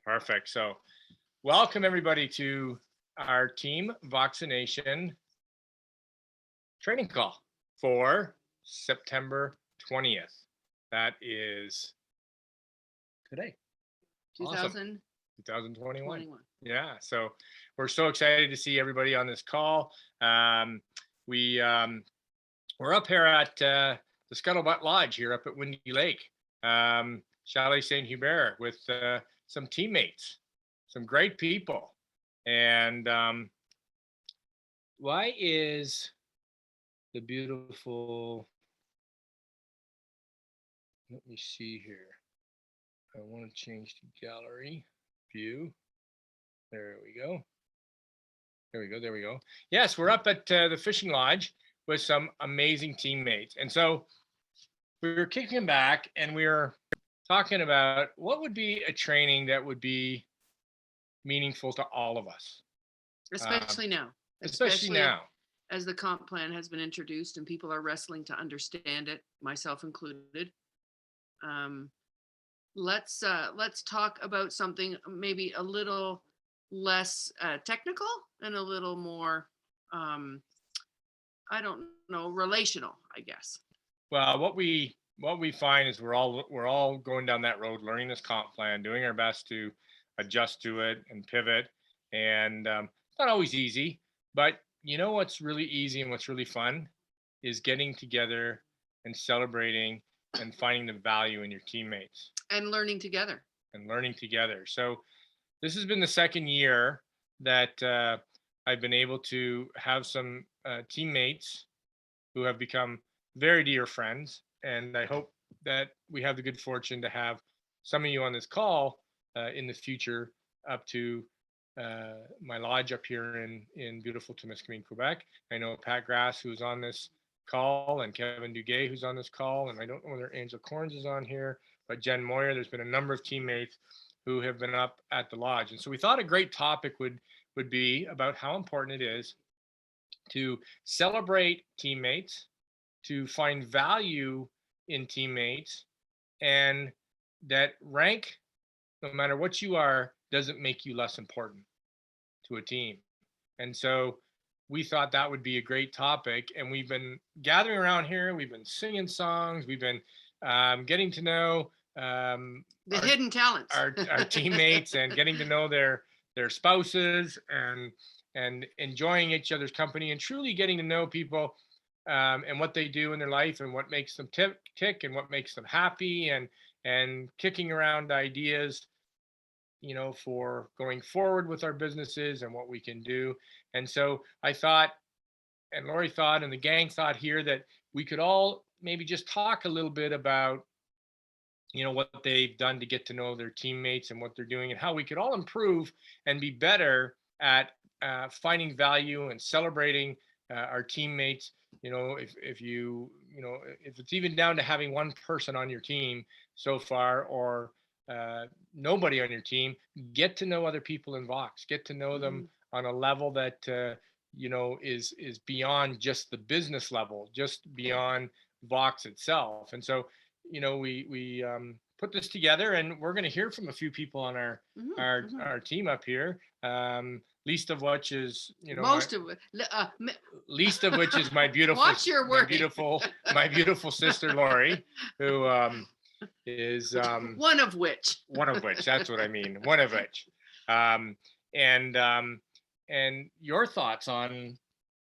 Perfect. So, welcome everybody to our Team Vaccination training call for September 20th. That is today. Awesome. 2021. 2021. Yeah. So, we're so excited to see everybody on this call. We're up here at the Scuttlebutt Lodge here up at Windy Lake, Chalet St. Hubert, with some teammates, some great people. And why is the beautiful, let me see here. I want to change to gallery view. There we go. There we go. Yes, we're up at the fishing lodge with some amazing teammates. And so we were kicking back and we were talking about what would be a training that would be meaningful to all of us. Especially now. Especially now. As the comp plan has been introduced and people are wrestling to understand it, myself included. Let's talk about something maybe a little less technical and a little more, I don't know, relational, I guess. Well, what we find is we're all going down that road, learning this comp plan, doing our best to adjust to it and pivot. And it's not always easy, but you know what's really easy and what's really fun is getting together and celebrating and finding the value in your teammates. And learning together. So this has been the second year that I've been able to have some teammates who have become very dear friends. And I hope that we have the good fortune to have some of you on this call in the future up to my lodge up here in beautiful Temiskaming, Quebec. I know Pat Grass, who's on this call, and Kevin Duguay, who's on this call, and I don't know whether Angel Corns is on here, but Jen Moyer. There's been a number of teammates who have been up at the lodge. And so we thought a great topic would be about how important it is to celebrate teammates, to find value in teammates, and that rank, no matter what you are, doesn't make you less important to a team. And so we thought that would be a great topic. And we've been gathering around here. We've been singing songs. We've been getting to know the hidden talents, our teammates, and getting to know their spouses, and enjoying each other's company, and truly getting to know people and what they do in their life, and what makes them tick, and what makes them happy, and kicking around ideas, you know, for going forward with our businesses and what we can do. And so I thought, and Lori thought, and the gang thought here, that we could all maybe just talk a little bit about, you know, what they've done to get to know their teammates and what they're doing, and how we could all improve and be better at finding value and celebrating our teammates. You know, if it's even down to having one person on your team so far, or nobody on your team, get to know other people in Vox, get to know them on a level that you know, is beyond just the business level, just beyond Vox itself. And so, you know, we put this together, and we're going to hear from a few people on our team up here. Least of which is, you know, least of which is my beautiful, watch your word. my beautiful sister Lori, who is one of which. That's what I mean. One of which, and your thoughts on,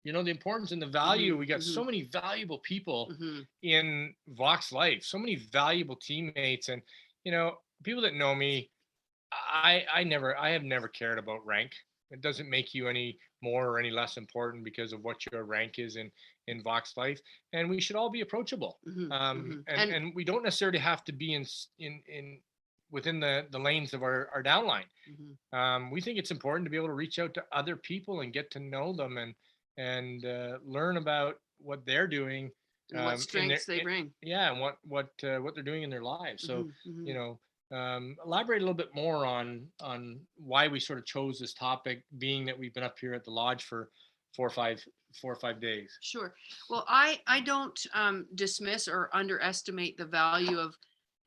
you know, the importance and the value. We got so many valuable people in Vox life, so many valuable teammates. And, you know, people that know me, I have never cared about rank. It doesn't make you any more or any less important because of what your rank is in Vox life. And we should all be approachable. And we don't necessarily have to be in within the lanes of our downline. We think it's important to be able to reach out to other people and get to know them, and learn about what they're doing, and what strengths they bring. And what they're doing in their lives. So you know, elaborate a little bit more on why we sort of chose this topic, being that we've been up here at the lodge for 4 or 5 days. Sure. Well, I don't dismiss or underestimate the value of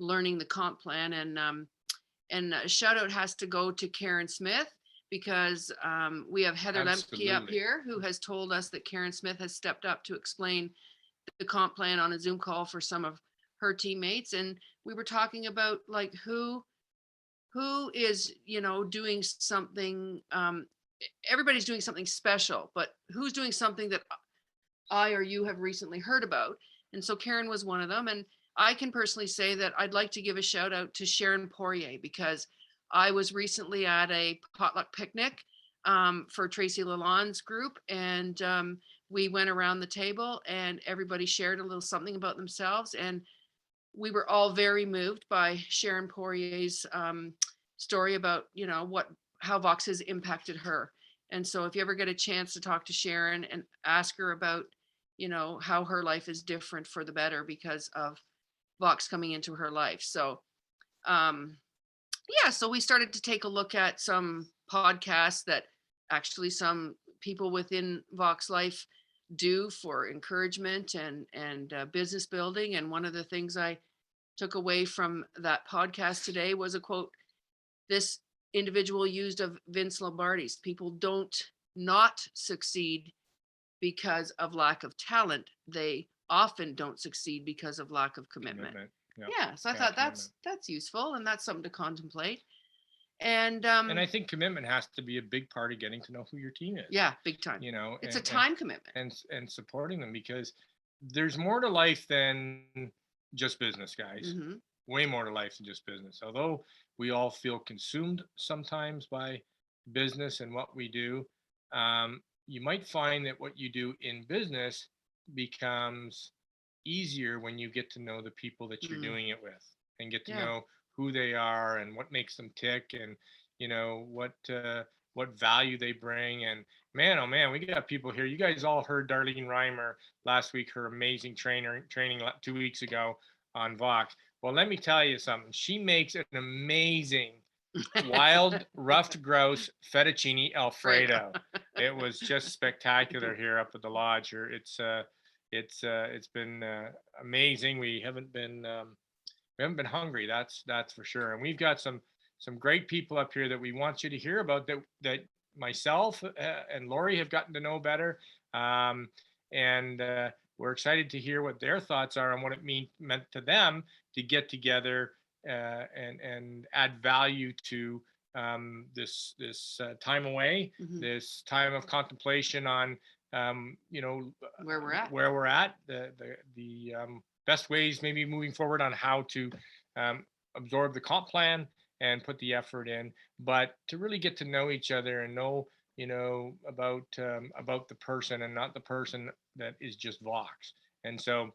learning the comp plan, and And a shout out has to go to Karen Smith, because we have Heather Lemke up Absolutely. here, who has told us that Karen Smith has stepped up to explain the comp plan on a Zoom call for some of her teammates. And we were talking about like who is, doing something. Everybody's doing something special, but who's doing something that I or you have recently heard about? And so Karen was one of them. And I can personally say that I'd like to give a shout out to Sharon Poirier, because I was recently at a potluck picnic for Tracy Lalonde's group. And we went around the table and everybody shared a little something about themselves. And we were all very moved by Sharon Poirier's story about, how Vox has impacted her. And so if you ever get a chance to talk to Sharon and ask her about, how her life is different for the better because of Vox coming into her life. So, yeah, so we started to take a look at some podcasts that actually some people within Vox Life do for encouragement and business building. And one of the things I took away from that podcast today was a quote this individual used of Vince Lombardi's: people don't not succeed because of lack of talent. They often don't succeed because of lack of commitment. Yeah. So I thought that's useful, and that's something to contemplate. And I think commitment has to be a big part of getting to know who your team is. Yeah, big time. It's a time commitment. And supporting them, because there's more to life than just business, guys. Mm-hmm. Way more to life than just business. Although we all feel consumed sometimes by business and what we do, you might find that what you do in business becomes easier when you get to know the people that you're doing it with, and get to know who they are and what makes them tick, and what value they bring. And man, oh man, we got people here. You guys all heard Darlene Reimer last week, her amazing training 2 weeks ago on Vox. Well, let me tell you something. She makes an amazing wild ruffed grouse fettuccine Alfredo. It was just spectacular here up at the lodge. It's been amazing. We haven't been hungry. That's for sure. And we've got some great people up here that we want you to hear about, that myself and Lori have gotten to know better. And we're excited to hear what their thoughts are on what it meant to them to get together and add value to this time away, this time of contemplation on where we're at, the best ways maybe moving forward on how to absorb the comp plan and put the effort in, but to really get to know each other and know about the person, and not the person that is just Vox. And so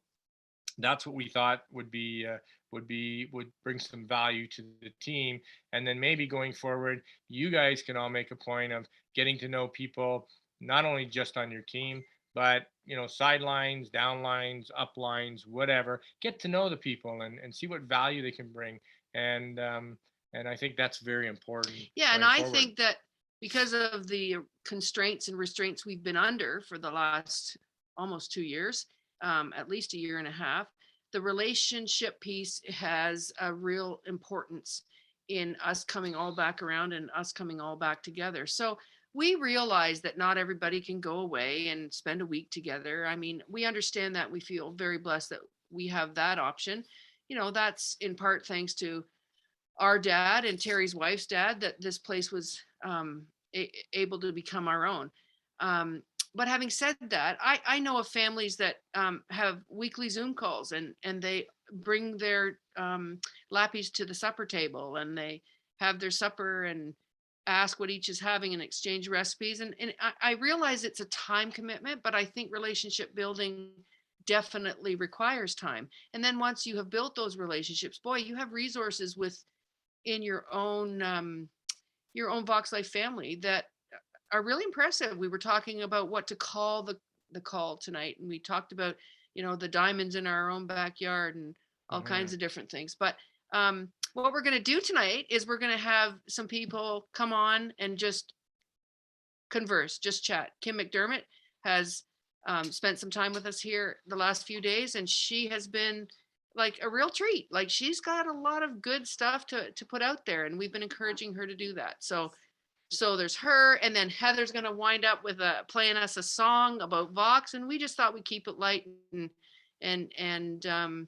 that's what we thought would bring some value to the team. And then maybe going forward, you guys can all make a point of getting to know people, not only just on your team, but sidelines, downlines, uplines, whatever. Get to know the people and see what value they can bring. And I think that's very important. Yeah, and I think that because of the constraints and restraints we've been under for the last almost 2 years, at least a year and a half, the relationship piece has a real importance in us coming all back around and us coming all back together. So we realize that not everybody can go away and spend a week together. I mean, we understand that. We feel very blessed that we have that option. That's in part thanks to our dad and Terry's wife's dad, that this place was able to become our own. But having said that, I know of families that have weekly Zoom calls, and they bring their lappies to the supper table, and they have their supper and ask what each is having and exchange recipes. And I realize it's a time commitment, but I think relationship building definitely requires time. And then once you have built those relationships, boy, you have resources in your own Vox Life family that are really impressive. We were talking about what to call the call tonight, and we talked about the diamonds in our own backyard and all kinds of different things. But what we're going to do tonight is we're going to have some people come on and just converse, just chat. Kim McDermott has spent some time with us here the last few days, and she has been like a real treat. Like she's got a lot of good stuff to put out there, and we've been encouraging her to do that. So there's her, and then Heather's gonna wind up with playing us a song about Vox, and we just thought we'd keep it light and and um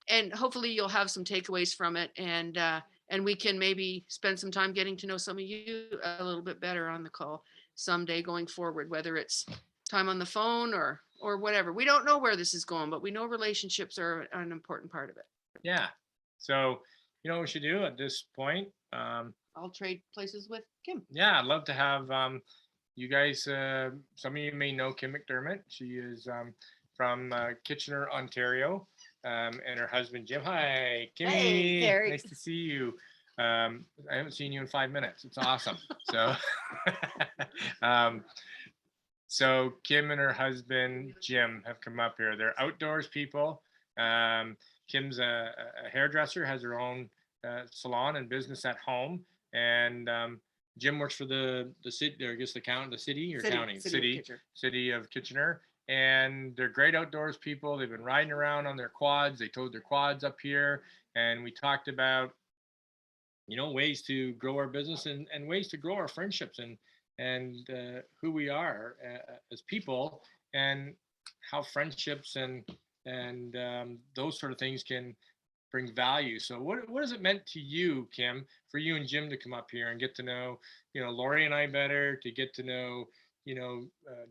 and hopefully you'll have some takeaways from it, and we can maybe spend some time getting to know some of you a little bit better on the call someday going forward, whether it's time on the phone or whatever. We don't know where this is going, but we know relationships are an important part of it. Yeah. So, you know what we should do at this point? I'll trade places with Kim. Yeah, I'd love to have you guys. Some of you may know Kim McDermott. She is from Kitchener, Ontario, and her husband Jim. Hi, Kimmy. Hey, Terry. Nice to see you. I haven't seen you in 5 minutes. It's awesome. So, so Kim and her husband Jim have come up here. They're outdoors people. Kim's a hairdresser, has her own salon and business at home, and Jim works for the city, or I guess the city or county, city of Kitchener, and they're great outdoors people. They've been riding around on their quads. They towed their quads up here, and we talked about, you know, ways to grow our business and ways to grow our friendships and who we are as people, and how friendships and those sort of things can bring value. So what has it meant to you, Kim, for you and Jim to come up here and get to know, you know, Lori and I better, to get to know, you know,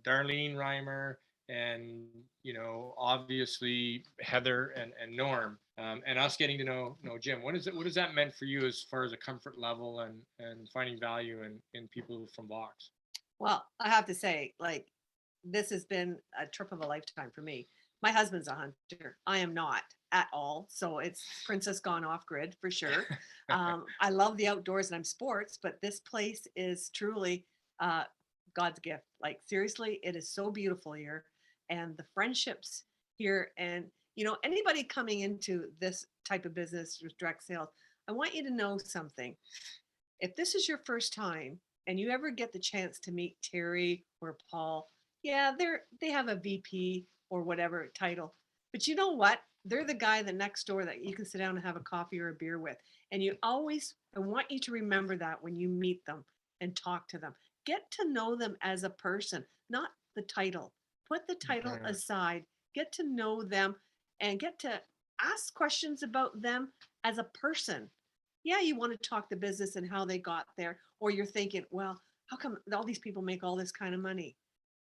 Darlene Reimer, and, you know, obviously Heather and Norm, and us getting to know Jim. What has that meant for you as far as a comfort level and finding value in people from Vox? Well, I have to say, like, this has been a trip of a lifetime for me. My husband's a hunter. I am not at all. So it's princess gone off grid for sure. I love the outdoors and I'm sports, but this place is truly God's gift. Like, seriously, it is so beautiful here. And the friendships here, and, you know, anybody coming into this type of business with direct sales, I want you to know something. If this is your first time and you ever get the chance to meet Terry or Paul, yeah, they have a VP or whatever title. But you know what? They're the guy that next door that you can sit down and have a coffee or a beer with. And I want you to remember that when you meet them and talk to them. Get to know them as a person, not the title. Put the title aside, get to know them and get to ask questions about them as a person. Yeah, you want to talk the business and how they got there, or you're thinking, well, how come all these people make all this kind of money?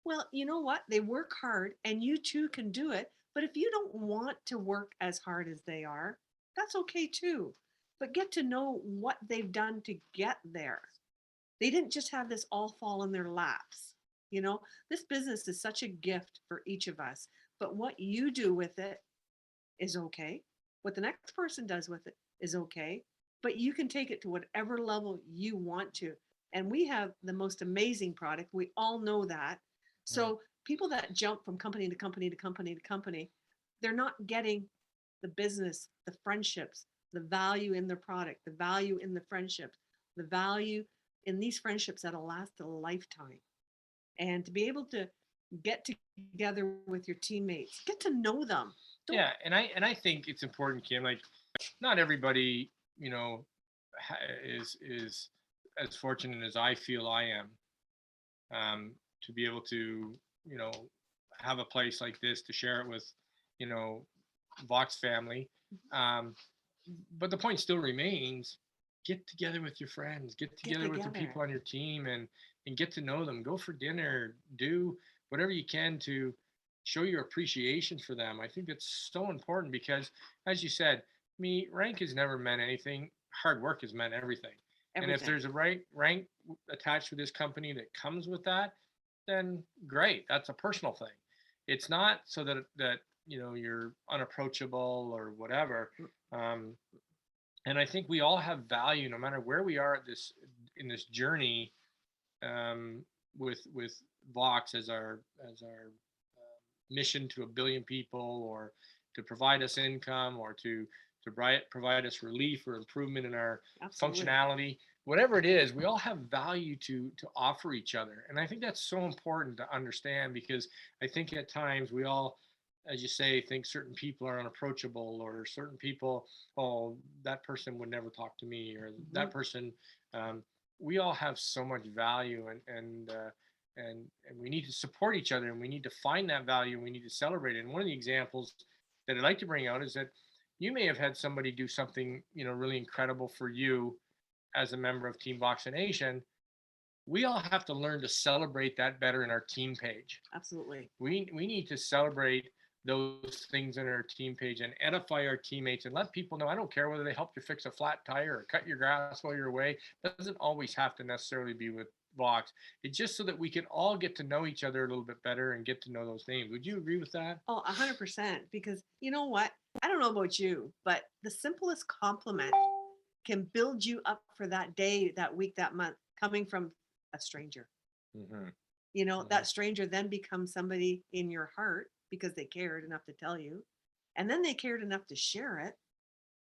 Well, you know what? They work hard and you too can do it. But if you don't want to work as hard as they are, that's okay too. But get to know what they've done to get there. They didn't just have this all fall in their laps. You know, this business is such a gift for each of us. But what you do with it is okay. What the next person does with it is okay. But you can take it to whatever level you want to. And we have the most amazing product. We all know that. So people that jump from company to company to company to company, they're not getting the business, the friendships, the value in their product, the value in the friendships, the value in these friendships that'll last a lifetime. And to be able to get together with your teammates, get to know them. Yeah, and I think it's important, Kim. Like, not everybody, you know, is as fortunate as I feel I am, to be able to, you know, have a place like this to share it with, you know, Vox family. But the point still remains: get together with your friends, get together with the people on your team, and get to know them. Go for dinner, do whatever you can to show your appreciation for them. I think that's so important because, as you said, rank has never meant anything. Hard work has meant everything. And if there's a rank attached to this company that comes with that, then great. That's a personal thing. It's not so that you know, you're unapproachable or whatever. And I think we all have value, no matter where we are in this journey, with Vox as our mission to 1 billion people, or to provide us income, or to provide us relief or improvement in our functionality. Whatever it is, we all have value to offer each other. And I think that's so important to understand, because I think at times we all as you say, think certain people are unapproachable, or certain people, oh, that person would never talk to me, or that person. Um, we all have so much value, and we need to support each other, and we need to find that value, and we need to celebrate it. And one of the examples that I'd like to bring out is that you may have had somebody do something, really incredible for you as a member of Team Boxing Nation. We all have to learn to celebrate that better in our team page. Absolutely. We need to celebrate those things in our team page and edify our teammates and let people know. I don't care whether they helped you fix a flat tire or cut your grass while you're away. That doesn't always have to necessarily be with Vox. It's just so that we can all get to know each other a little bit better and get to know those names. Would you agree with that? Oh, 100%. Because you know what? I don't know about you, but the simplest compliment can build you up for that day, that week, that month, coming from a stranger. Mm-hmm. That stranger then becomes somebody in your heart because they cared enough to tell you. And then they cared enough to share it.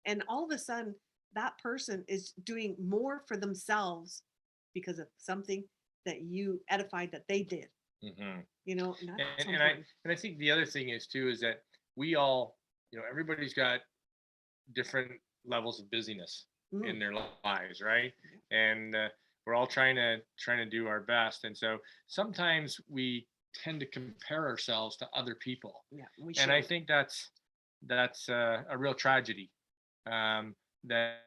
And all of a sudden, that person is doing more for themselves because of something that you edified that they did. Mm-hmm. And that's so And I think the other thing is too is that we all, everybody's got different levels of busyness in their lives, right? And we're all trying to do our best, and so sometimes we tend to compare ourselves to other people. Yeah, and I think that's a real tragedy, that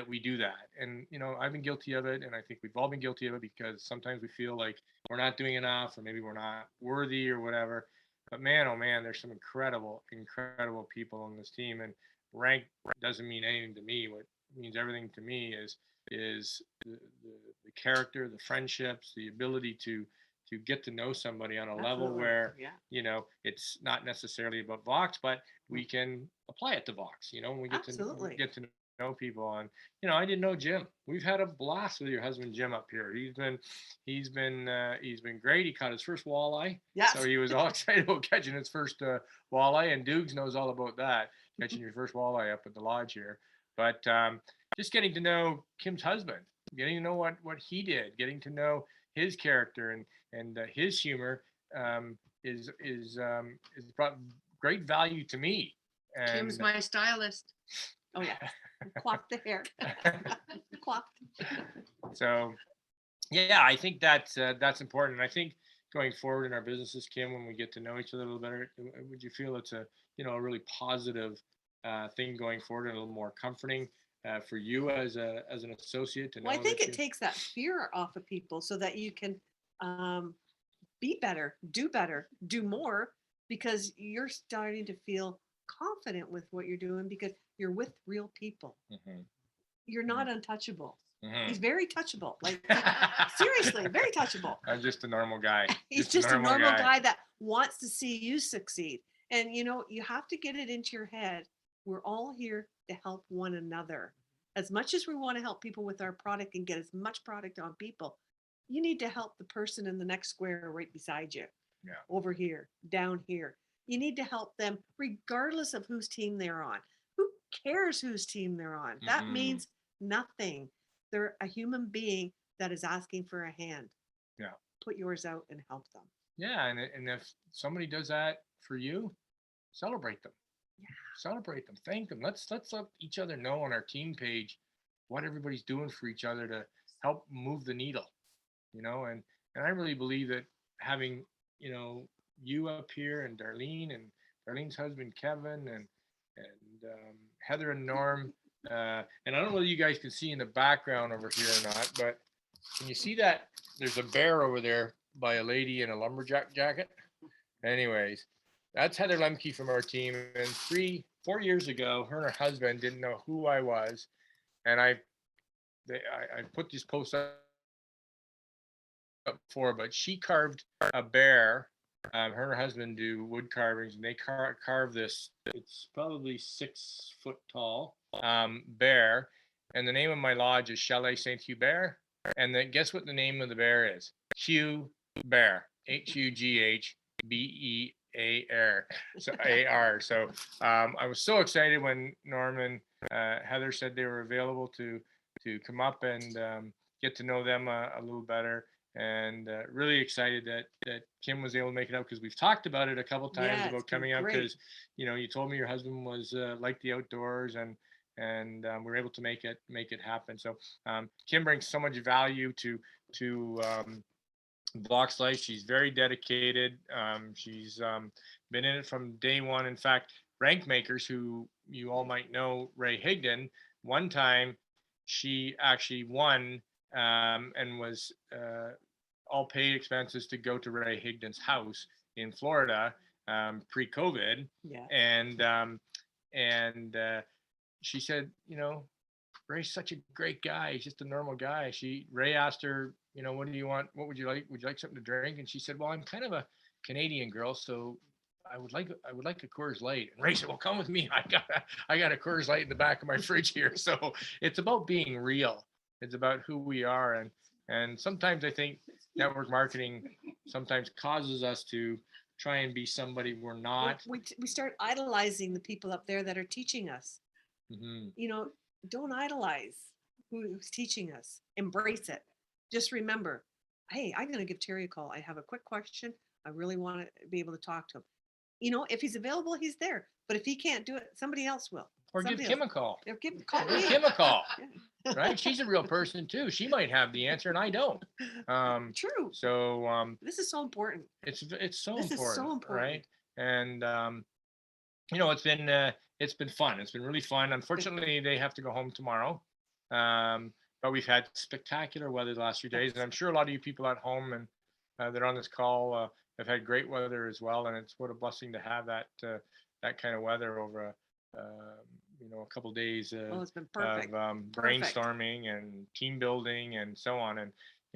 we do that. And I've been guilty of it, and I think we've all been guilty of it, because sometimes we feel like we're not doing enough, or maybe we're not worthy or whatever. But man, oh man, there's some incredible people on this team, and rank doesn't mean anything to me. What means everything to me is the character, the friendships, the ability to get to know somebody on a level where it's not necessarily about Vox, but we can apply it to Vox. And we get to know people. And I didn't know Jim. We've had a blast with your husband Jim up here. He's been great. He caught his first walleye. Yes. So he was all excited about catching his first walleye, and Dukes knows all about that, catching your first walleye up at the lodge here. But just getting to know Kim's husband, getting to know what he did, getting to know his character and his humor is brought great value to me. And Kim's my stylist. Oh yeah, clocked the hair. Clocked. So yeah, I think that's important. And I think going forward in our businesses, Kim, when we get to know each other a little better, would you feel it's a really positive thing going forward, and a little more comforting for you as an associate to know? Well, I think it takes that fear off of people so that you can be better, do more, because you're starting to feel confident with what you're doing because you're with real people. Mm-hmm. You're not untouchable. Mm-hmm. He's very touchable. Like seriously, very touchable. I'm just a normal guy. He's just a normal guy that wants to see you succeed. And you have to get it into your head. We're all here to help one another. As much as we want to help people with our product and get as much product on people, you need to help the person in the next square right beside you. Yeah. Over here, down here. You need to help them regardless of whose team they're on. Who cares whose team they're on? That means nothing. They're a human being that is asking for a hand. Yeah. Put yours out and help them. Yeah, and if somebody does that for you, celebrate them. Yeah. Celebrate them. Thank them. Let's let each other know on our team page what everybody's doing for each other to help move the needle. And I really believe that having you up here, and Darlene's husband Kevin, and Heather and Norm, and I don't know whether you guys can see in the background over here or not, but can you see that there's a bear over there by a lady in a lumberjack jacket? Anyways, that's Heather Lemke from our team. And 4 years ago, her and her husband didn't know who I was, and I put this post up before, but she carved a bear. Her and her husband do wood carvings, and they carve this. It's probably 6 foot tall bear, and the name of my lodge is Chalet Saint Hubert. And then guess what the name of the bear is? Hugh Bear, Hughbear. So AR. So I was so excited when Norman Heather said they were available to come up and get to know them a little better. really excited that Kim was able to make it out, because we've talked about it a couple times Yeah, it's about been coming out, great. because you told me your husband was like the outdoors, and we were able to make it happen. So Kim brings so much value to Vox Life. She's very dedicated. She's been in it from day one. In fact, Rank Makers, who you all might know, Ray Higdon, one time she actually won and was all paid expenses to go to Ray Higdon's house in Florida pre-COVID, Yeah. and she said, Ray's such a great guy. He's just a normal guy. Ray asked her, what do you want? What would you like? Would you like something to drink? And she said, well, I'm kind of a Canadian girl, so I would like a Coors Light. And Ray said, well, come with me. I got a Coors Light in the back of my fridge here. So it's about being real. It's about who we are, and sometimes I think network marketing sometimes causes us to try and be somebody we're not. We start idolizing the people up there that are teaching us. Mm-hmm. Don't idolize who's teaching us. Embrace it. Just remember, hey, I'm going to give Terry a call. I have a quick question. I really want to be able to talk to him. If he's available, he's there. But if he can't do it, somebody else will. Or give Kim a call. Give Kim a call. Yeah. Right? She's a real person too. She might have the answer and I don't. True. So this is so important. It's so this important. Is so important. Right? And it's been fun. It's been really fun. Unfortunately, they have to go home tomorrow. But we've had spectacular weather the last few days, and I'm sure a lot of you people at home and that are on this call have had great weather as well. And it's what a blessing to have that kind of weather over a couple of days it's been perfect. of brainstorming and team building and so on. And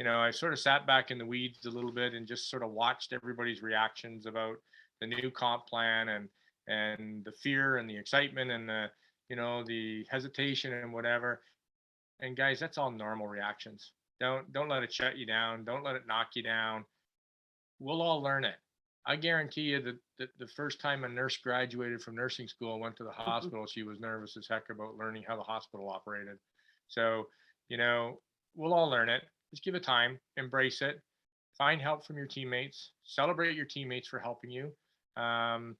I sort of sat back in the weeds a little bit and just sort of watched everybody's reactions about the new comp plan and the fear and the excitement and the hesitation and whatever. And guys, that's all normal reactions. Don't let it shut you down. Don't let it knock you down. We'll all learn it. I guarantee you that the first time a nurse graduated from nursing school and went to the hospital, she was nervous as heck about learning how the hospital operated. So, we'll all learn it. Just give it time, embrace it, find help from your teammates, celebrate your teammates for helping you, and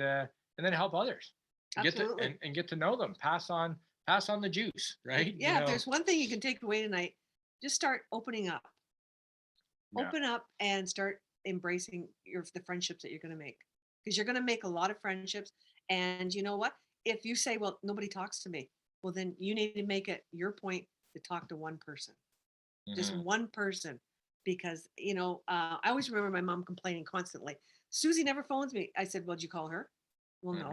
then help others. Absolutely. Get to know them. Pass on the juice, right? Yeah. If there's one thing you can take away tonight, just start opening up. Yeah. Open up and start embracing the friendships that you're going to make, because you're going to make a lot of friendships. And you know what? If you say, well, nobody talks to me, well, then you need to make it your point to talk to one person, just one person, because I always remember my mom complaining constantly, Susie never phones me. I said, well, did you call her? Well, no,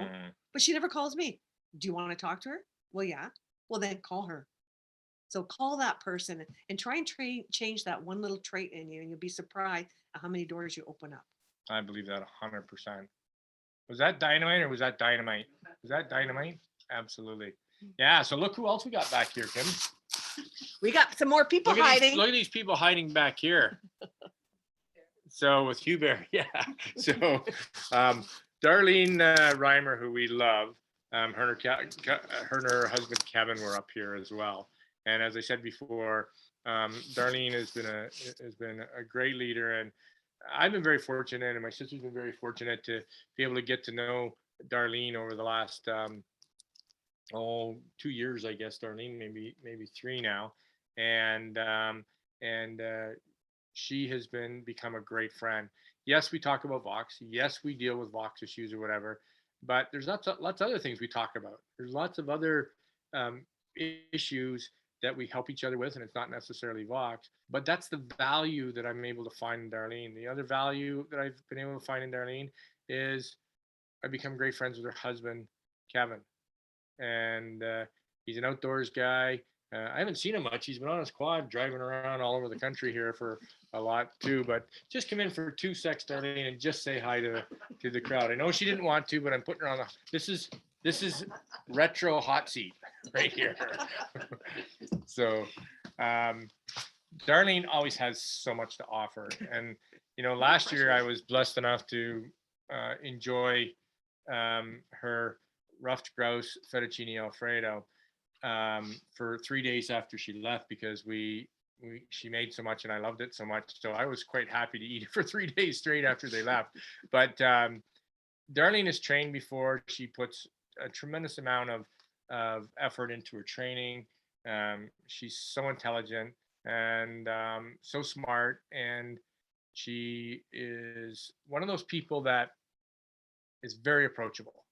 but she never calls me. Do you want to talk to her? Well, yeah. Well, then call her. So call that person and try and change that one little trait in you, and you'll be surprised at how many doors you open up. I believe that 100%. Was that dynamite or was that dynamite? Was that dynamite? Absolutely. Yeah. So look who else we got back here, Kim. We got some more people hiding. Look at these people hiding back here. So with Hubert, yeah. So Darlene Reimer, who we love, her and her husband Kevin were up here as well. And as I said before, Darlene has been a great leader, and I've been very fortunate, and my sister's been very fortunate to be able to get to know Darlene over the last 2 years, I guess. Darlene, maybe 3 now, and she has become a great friend. Yes, we talk about Vox. Yes, we deal with Vox issues or whatever, but there's lots of other things we talk about. There's lots of other issues that we help each other with, and it's not necessarily Vox, but that's the value that I'm able to find in Darlene. The other value that I've been able to find in Darlene is I become great friends with her husband, Kevin, and he's an outdoors guy. I haven't seen him much. He's been on his quad driving around all over the country here for a lot too, but just come in for 2 secs, Darlene, and just say hi to the crowd. I know she didn't want to, but I'm putting her on this is retro hot seat right here. So Darlene always has so much to offer. And, last year I was blessed enough to enjoy her ruffed grouse fettuccine Alfredo for 3 days after she left, because we she made so much and I loved it so much. So I was quite happy to eat it for 3 days straight after they left. But Darlene has trained before. She puts a tremendous amount of effort into her training. She's so intelligent and so smart. And she is one of those people that is very approachable.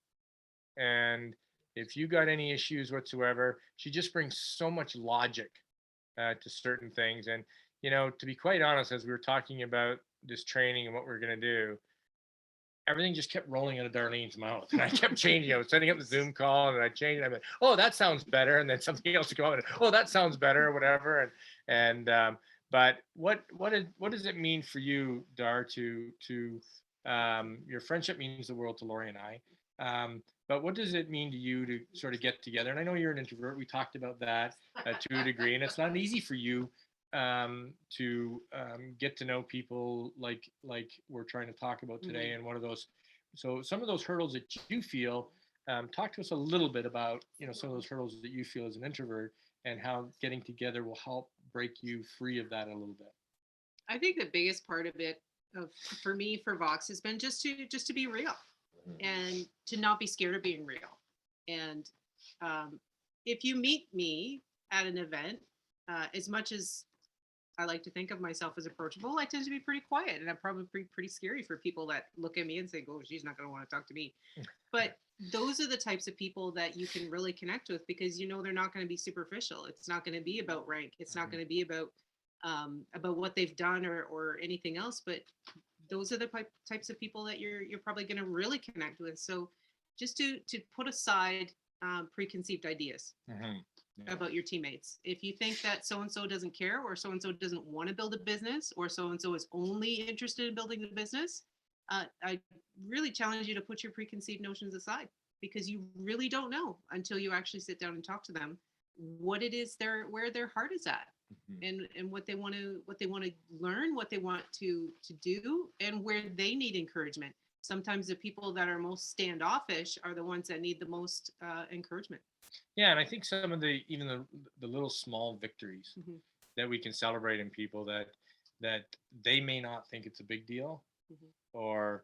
And if you got any issues whatsoever, she just brings so much logic to certain things. And, to be quite honest, as we were talking about this training and what we're going to do, everything just kept rolling out of Darlene's mouth. And I kept changing. I was setting up the Zoom call and I changed it. I'm like, oh, that sounds better. And then something else would come out and, oh, that sounds better or whatever. But what does it mean for you, Dar, to your friendship means the world to Lori and I. But what does it mean to you to sort of get together? And I know you're an introvert. We talked about that to a degree, and it's not easy for you to get to know people like we're trying to talk about today. And one of those, so some of those hurdles that you feel, talk to us a little bit about, some of those hurdles that you feel as an introvert and how getting together will help break you free of that a little bit. I think the biggest part of it, for me, for Vox, has been just to be real and to not be scared of being real. And if you meet me at an event, as much as I like to think of myself as approachable, I tend to be pretty quiet, and I'm probably pretty scary for people that look at me and say, "Oh, she's not going to want to talk to me." But those are the types of people that you can really connect with because they're not going to be superficial. It's not going to be about rank. It's not going to be about what they've done or anything else. But those are the types of people that you're probably going to really connect with. So just to put aside preconceived ideas about your teammates. If you think that so-and-so doesn't care or so-and-so doesn't want to build a business or so-and-so is only interested in building a business, I really challenge you to put your preconceived notions aside because you really don't know until you actually sit down and talk to them what it is where their heart is at and what they want to learn, what they want to do, and where they need encouragement. Sometimes the people that are most standoffish are the ones that need the most encouragement. Yeah, and I think some of the little small victories that we can celebrate in people that they may not think it's a big deal, or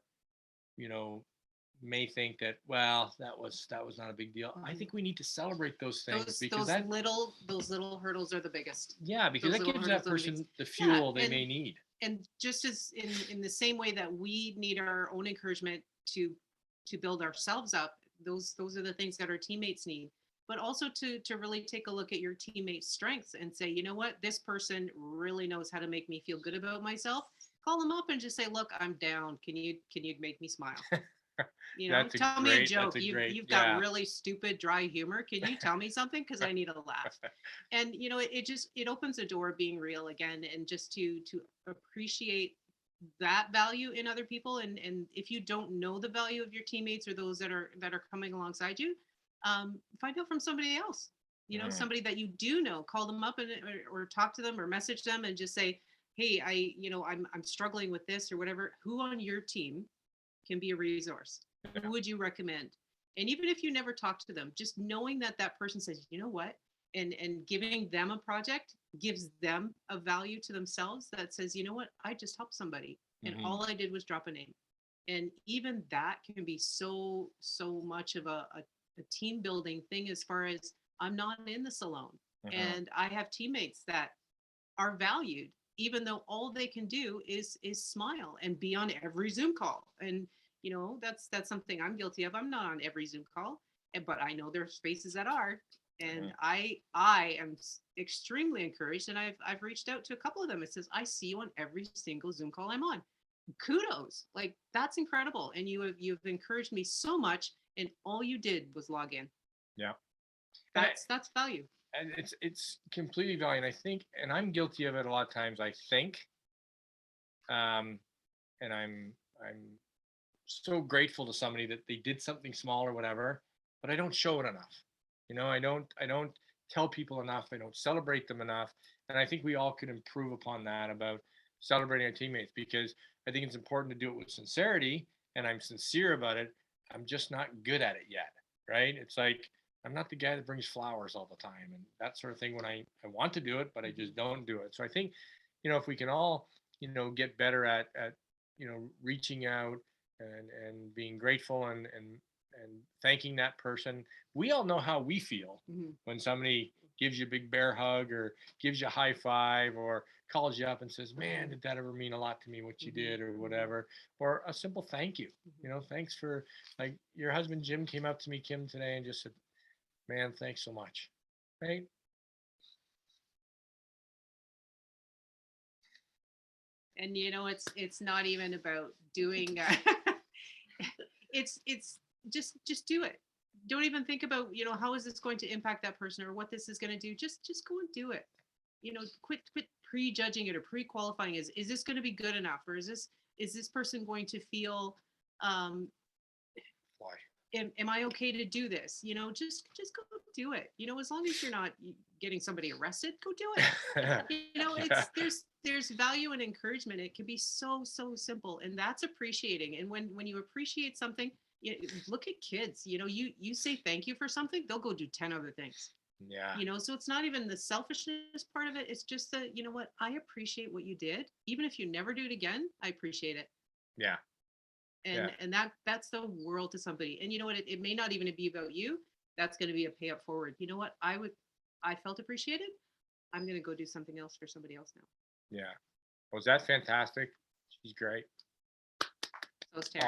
may think that that was not a big deal. I think we need to celebrate those things because those little hurdles are the biggest. Yeah, because that gives that person the fuel they may need. And just as in the same way that we need our own encouragement to build ourselves up, those are the things that our teammates need. But also to really take a look at your teammates' strengths and say, you know what, this person really knows how to make me feel good about myself. Call them up and just say, look, I'm down. Can you make me smile? Tell me a joke. You've got really stupid, dry humor. Can you tell me something? Because I need a laugh. And it opens a door being real again, and just to appreciate that value in other people. And if you don't know the value of your teammates or those that are coming alongside you, find out from somebody else. Somebody that you do know. Call them up or talk to them or message them and just say, hey, I'm struggling with this or whatever. Who on your team can be a resource? Who would you recommend? And even if you never talk to them, just knowing that person says, you know what, and giving them a project gives them a value to themselves that says, you know what, I just helped somebody and all I did was drop a name. And even that can be so much of a team building thing, as far as I'm not in this alone. And I have teammates that are valued, even though all they can do is smile and be on every Zoom call. And that's something I'm guilty of. I'm not on every Zoom call, but I know there's spaces that are, and I am extremely encouraged. And I've reached out to a couple of them. It says, I see you on every single Zoom call I'm on. Kudos, like that's incredible. And you've encouraged me so much, and all you did was log in. Yeah, that's value. And it's completely value. And I think, and I'm guilty of it a lot of times. I think, and I'm so grateful to somebody that they did something small or whatever, but I don't show it enough. I don't tell people enough. I don't celebrate them enough. And I think we all could improve upon that, about celebrating our teammates, because I think it's important to do it with sincerity, and I'm sincere about it. I'm just not good at it yet. Right. It's like I'm not the guy that brings flowers all the time and that sort of thing when I want to do it, but I just don't do it. So I think, if we can all, get better at, reaching out and being grateful and thanking that person. We all know how we feel Mhm. when somebody gives you a big bear hug or gives you a high five or calls you up and says, man, did that ever mean a lot to me, what you did or whatever, or a simple thank you. Thanks for, like, your husband Jim came up to me, Kim, today and just said, man, thanks so much. Right? And it's not even about doing it's just do it. Don't even think about, how is this going to impact that person or what this is going to do. Just go and do it. Quit prejudging it or pre-qualifying. Is this going to be good enough, or is this person going to feel Why? am I okay to do this? Just go do it. As long as you're not getting somebody arrested, go do it. There's value and encouragement. It can be so simple, and that's appreciating. And when you appreciate something, look at kids. You say thank you for something, they'll go do 10 other things. Yeah. So it's not even the selfishness part of it. It's just that, what, I appreciate what you did. Even if you never do it again, I appreciate it. Yeah. And that's the world to somebody. And you know what, it may not even be about you. That's going to be a pay up forward. You know what, I felt appreciated. I'm going to go do something else for somebody else now. Yeah. Was that fantastic? She's great. So it's Terry.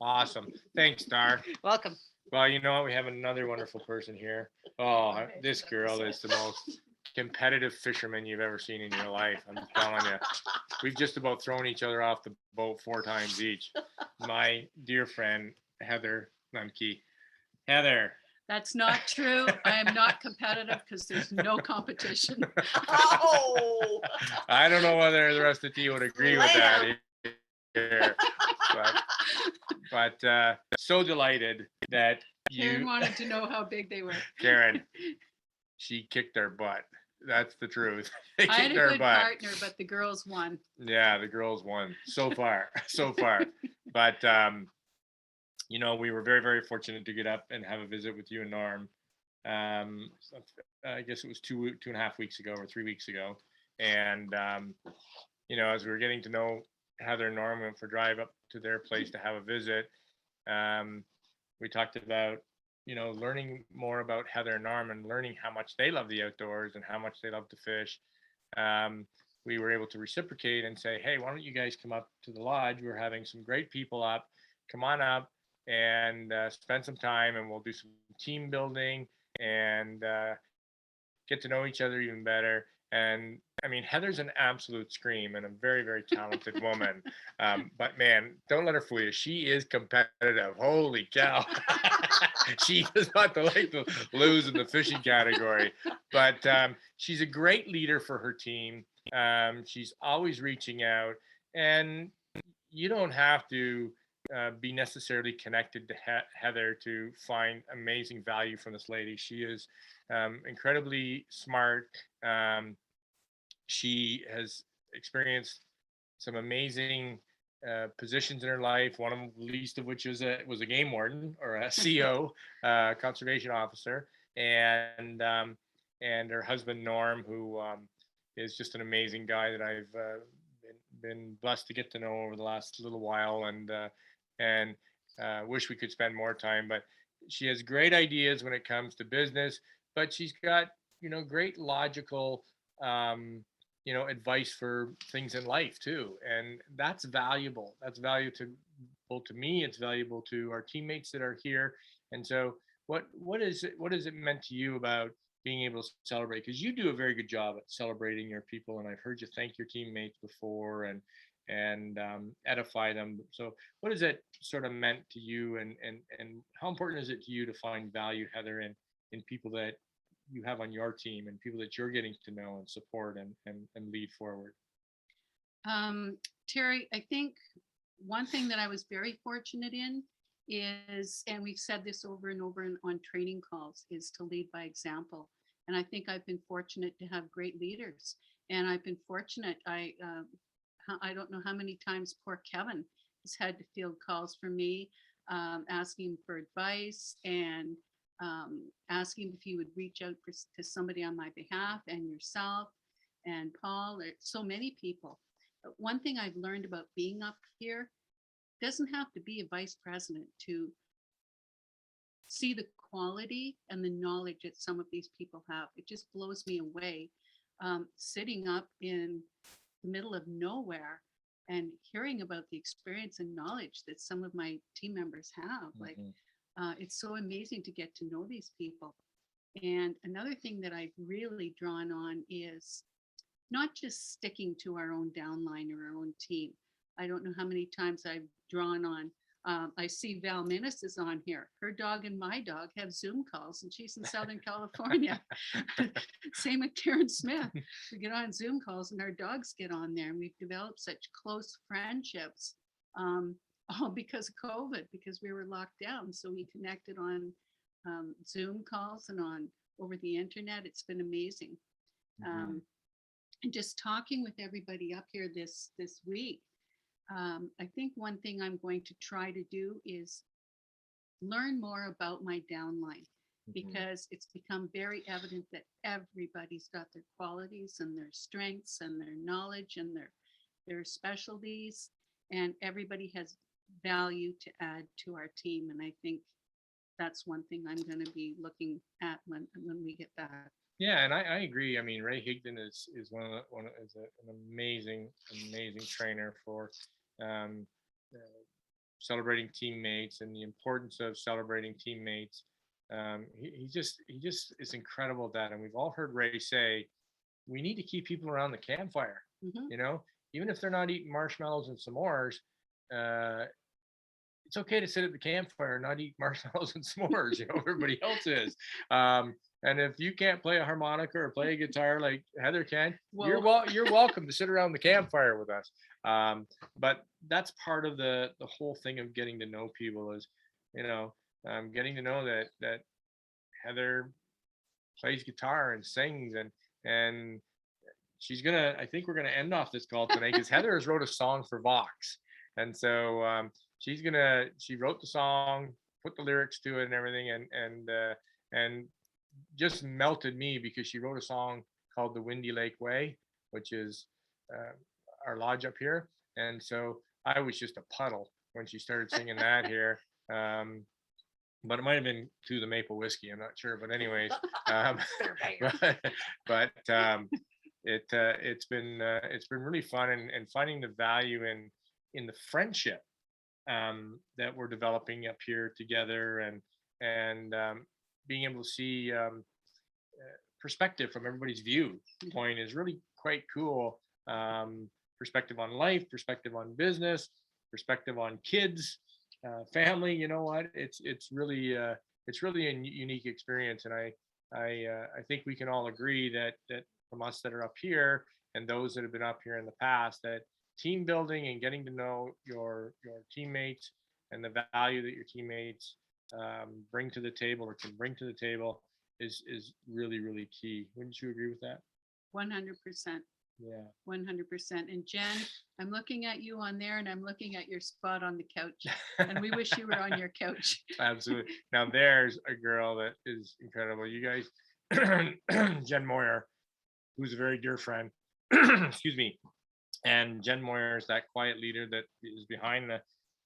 Awesome. Thanks, Dar. Welcome. Well, you know what? We have another wonderful person here. Oh, this girl is the most competitive fisherman you've ever seen in your life. I'm telling you. We've just about thrown each other off the boat 4 times each. My dear friend, Heather Lemke. Heather. That's not true. I am not competitive because there's no competition. Oh, I don't know whether the rest of the team would agree with that either, but so delighted that Karen you, wanted to know how big they were. Karen, she kicked their butt. That's the truth. They I had kicked a their good butt. partner, but the girls won. Yeah, the girls won so far, so far. But we were very, very fortunate to get up and have a visit with you and Norm. I guess it was 2.5 weeks ago or 3 weeks ago. And as we were getting to know Heather and Norm, went for a drive up to their place to have a visit. We talked about learning more about Heather and Norm and learning how much they love the outdoors and how much they love to fish. We were able to reciprocate and say, hey, why don't you guys come up to the lodge? We're having some great people up. Come on up and spend some time, and we'll do some team building and get to know each other even better. And I mean, Heather's an absolute scream and a very, very talented woman. But man, don't let her fool you. She is competitive. Holy cow. She does not like to lose in the fishing category. But she's a great leader for her team. She's always reaching out. And you don't have to be necessarily connected to Heather to find amazing value from this lady. She is incredibly smart. She has experienced some amazing positions in her life. One of them, least of which was a game warden or a CO, conservation officer, and her husband Norm, who is just an amazing guy that I've been blessed to get to know over the last little while, and wish we could spend more time. But she has great ideas when it comes to business, but she's got great logical advice for things in life too, and that's valuable. That's valuable to me. It's valuable to our teammates that are here. And so what is it meant to you about being able to celebrate? Because you do a very good job at celebrating your people, and I've heard you thank your teammates before and edify them. So what has it sort of meant to you, and how important is it to you to find value, Heather, in people that you have on your team and people that you're getting to know and support and lead forward? Terry, I think one thing that I was very fortunate in is, and we've said this over and over on training calls, is to lead by example. And I think I've been fortunate to have great leaders. And I've been fortunate. I don't know how many times poor Kevin has had to field calls from me, asking for advice and asking if you would reach out to somebody on my behalf, and yourself and Paul, so many people. But one thing I've learned about being up here, doesn't have to be a vice president to see the quality and the knowledge that some of these people have. It just blows me away. Sitting up in the middle of nowhere and hearing about the experience and knowledge that some of my team members have, like, it's so amazing to get to know these people. And another thing that I've really drawn on is not just sticking to our own downline or our own team. I don't know how many times I've drawn on. I see Val Minnis is on here. Her dog and my dog have Zoom calls, and she's in Southern California. Same with Karen Smith. We get on Zoom calls, and our dogs get on there, and we've developed such close friendships, all because of COVID, because we were locked down. So we connected on Zoom calls and on over the internet. It's been amazing. And just talking with everybody up here this week, I think one thing I'm going to try to do is learn more about my downline, because it's become very evident that everybody's got their qualities and their strengths and their knowledge and their specialties, and everybody has value to add to our team. And I think that's one thing I'm going to be looking at when we get back. Yeah, and I agree. I mean, Ray Higdon is an amazing trainer for celebrating teammates and the importance of celebrating teammates. He just is incredible at that. And we've all heard Ray say, we need to keep people around the campfire. You know, even if they're not eating marshmallows and s'mores, it's okay to sit at the campfire and not eat marshmallows and s'mores. You know, everybody else is. And if you can't play a harmonica or play a guitar like Heather can, you're welcome to sit around the campfire with us. But that's part of the whole thing of getting to know people is, you know, getting to know that Heather plays guitar and sings, and she's gonna. I think we're gonna end off this call tonight because Heather has wrote a song for Vox, and so she wrote the song, put the lyrics to it and everything, and just melted me because she wrote a song called The Windy Lake Way, which is our lodge up here. And so I was just a puddle when she started singing that here. But it might have been to the maple whiskey, I'm not sure. But anyways, it's been really fun, and finding the value in the friendship that we're developing up here together, and being able to see perspective from everybody's viewpoint is really quite cool. Perspective on life, perspective on business, perspective on kids, family. You know what? It's really a unique experience, and I think we can all agree that from us that are up here and those that have been up here in the past, that team building and getting to know your teammates and the value that your teammates bring to the table or can bring to the table is really, really key. Wouldn't you agree with that? 100%. Yeah. 100%. And Jen, I'm looking at you on there, and I'm looking at your spot on the couch, and we wish you were on your couch. Absolutely. Now there's a girl that is incredible. You guys, Jen Moyer, who's a very dear friend, excuse me. And Jen Moyer is that quiet leader that is behind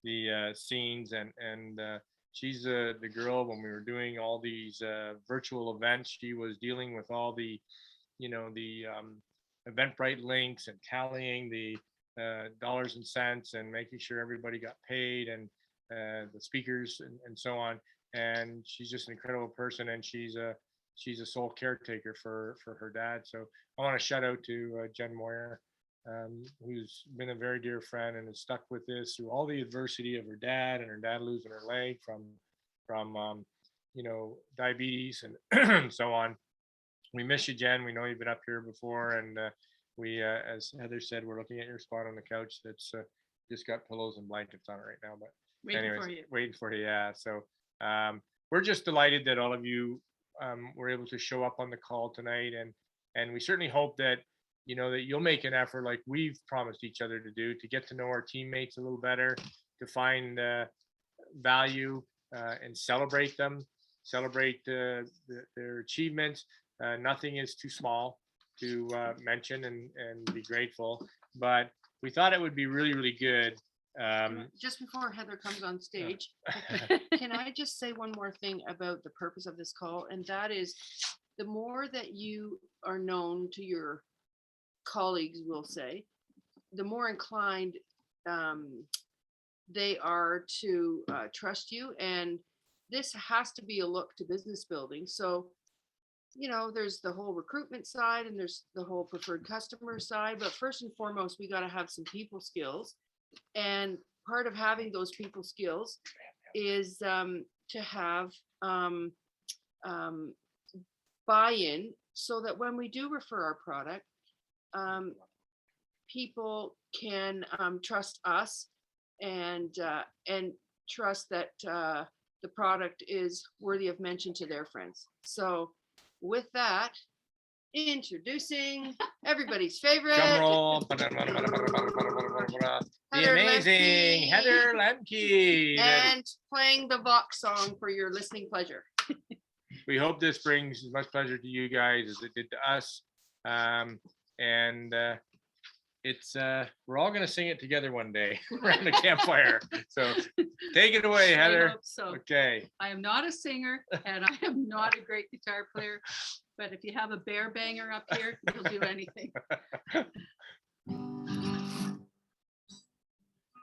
the scenes, and she's the girl when we were doing all these virtual events. She was dealing with all the, the Eventbrite links and tallying the dollars and cents and making sure everybody got paid, and the speakers and so on. And she's just an incredible person, and she's a sole caretaker for her dad. So I want to shout out to Jen Moyer, who's been a very dear friend and has stuck with this through all the adversity of her dad and her dad losing her leg from diabetes and so on. We miss you, Jen. We know you've been up here before, and we, as Heather said, we're looking at your spot on the couch that's just got pillows and blankets on it right now. But waiting for you. Yeah. So we're just delighted that all of you were able to show up on the call tonight, and we certainly hope that that you'll make an effort, like we've promised each other to do, to get to know our teammates a little better, to find value and celebrate them, celebrate their achievements. Nothing is too small to mention and be grateful. But we thought it would be really, really good. Just before Heather comes on stage, can I just say one more thing about the purpose of this call? And that is, the more that you are known to your colleagues, we'll say, the more inclined they are to trust you. And this has to be a look to business building. So, there's the whole recruitment side and there's the whole preferred customer side. But first and foremost, we got to have some people skills. And part of having those people skills is to have buy-in, so that when we do refer our product, people can trust us and trust that the product is worthy of mention to their friends. So with that, introducing everybody's favorite, Drum roll. The Heather amazing Lemke. Heather Lemke. and playing the Vox song for your listening pleasure. We hope this brings as much pleasure to you guys as it did to us. It's we're all gonna sing it together one day around the campfire. So take it away, I Heather. hope so. Okay. I am not a singer and I am not a great guitar player, but if you have a bear banger up here, you'll do anything.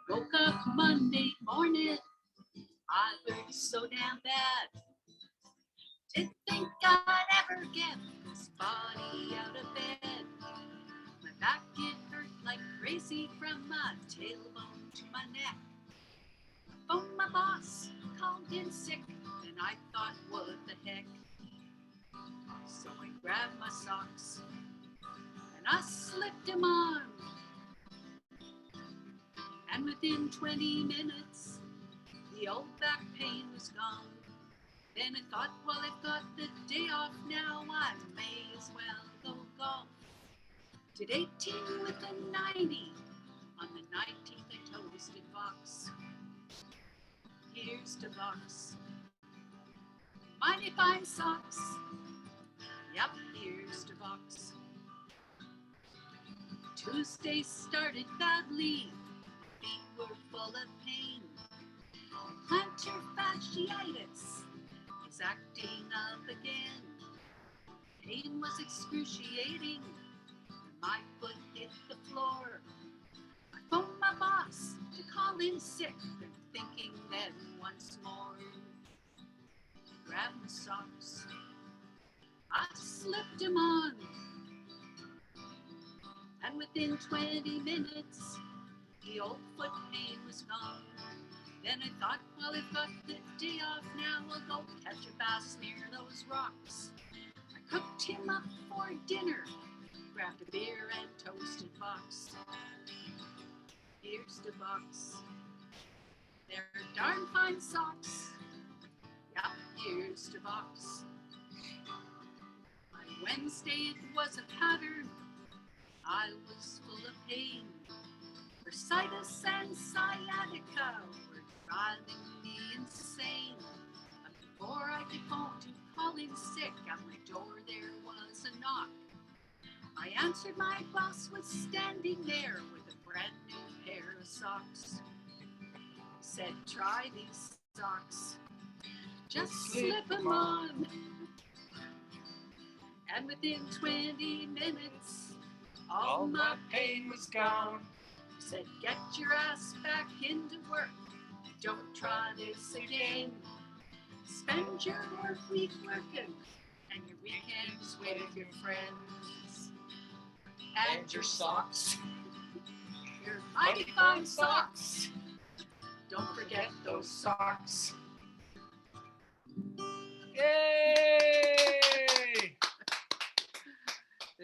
Woke up Monday morning, I hurt so damn bad. Didn't think I'd ever get this body out of bed. My back, it hurt like crazy from my tailbone to my neck. I phoned my boss, called in sick, and I thought, what the heck? So I grabbed my socks and I slipped them on. And within 20 minutes, the old back pain was gone. Then I thought, well, I've got the day off now, I may as well go golf. Did 18 with a 90. On the 19th, I toasted Vox. Here's to Vox. Mighty fine socks. Yep, here's to Vox. Tuesday started badly. Feet were full of pain. Plantar fasciitis is acting up again. Pain was excruciating. My foot hit the floor. I phoned my boss to call in sick. Then thinking then once more. Grabbed my socks. I slipped them on. And within 20 minutes, the old foot pain was gone. Then I thought, well, I've got the day off now, we'll go catch a bass near those rocks. I cooked him up for dinner, grabbed a beer and toasted Vox. Here's to Vox. They're darn fine socks. Yep, here's to Vox. On Wednesday it was a pattern. I was full of pain. Bursitis and sciatica were driving me insane. But before I could phone to call in sick, at my door there was a knock. I answered, my boss was standing there with a brand new pair of socks. He said, try these socks, just slip them on. And within 20 minutes, all my pain was gone. He said, get your ass back into work. Don't try this again. Spend your work week working and your weekends with your friends. And your socks. Your mighty fine socks. Don't forget those socks. Yay!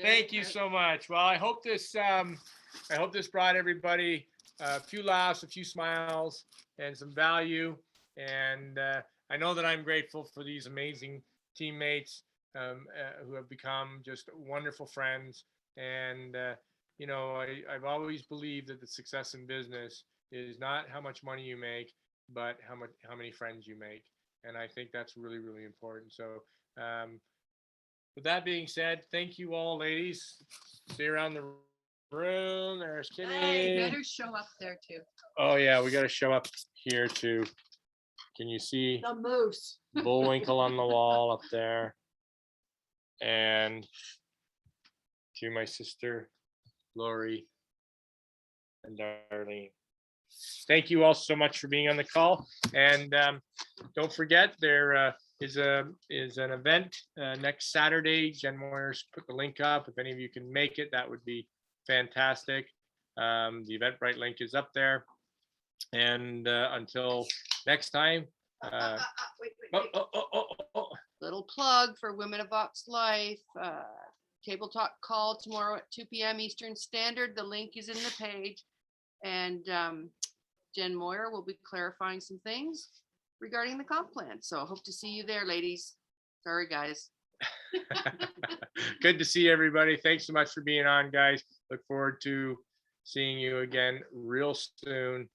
Thank you so much. Well, I hope this brought everybody a few laughs, a few smiles, and some value. And I know that I'm grateful for these amazing teammates who have become just wonderful friends. And I've always believed that the success in business is not how much money you make, but how many friends you make. And I think that's really, really important. So with that being said, thank you all, ladies. See you around the room. There's You Kitty. better show up there too. Oh yeah, we got to show up here too. Can you see The moose. Bullwinkle on the wall up there? And to my sister, Lori and Darlene. Thank you all so much for being on the call. And don't forget, there is an event next Saturday. Jen Moyer's put the link up. If any of you can make it, that would be fantastic. The Eventbrite link is up there. And until next time. Little plug for Women of Vox Life. Table talk call tomorrow at 2 p.m. Eastern Standard. The link is in the page. And Jen Moyer will be clarifying some things regarding the comp plan. So I hope to see you there, ladies. Sorry, guys. Good to see everybody. Thanks so much for being on, guys. Look forward to seeing you again real soon.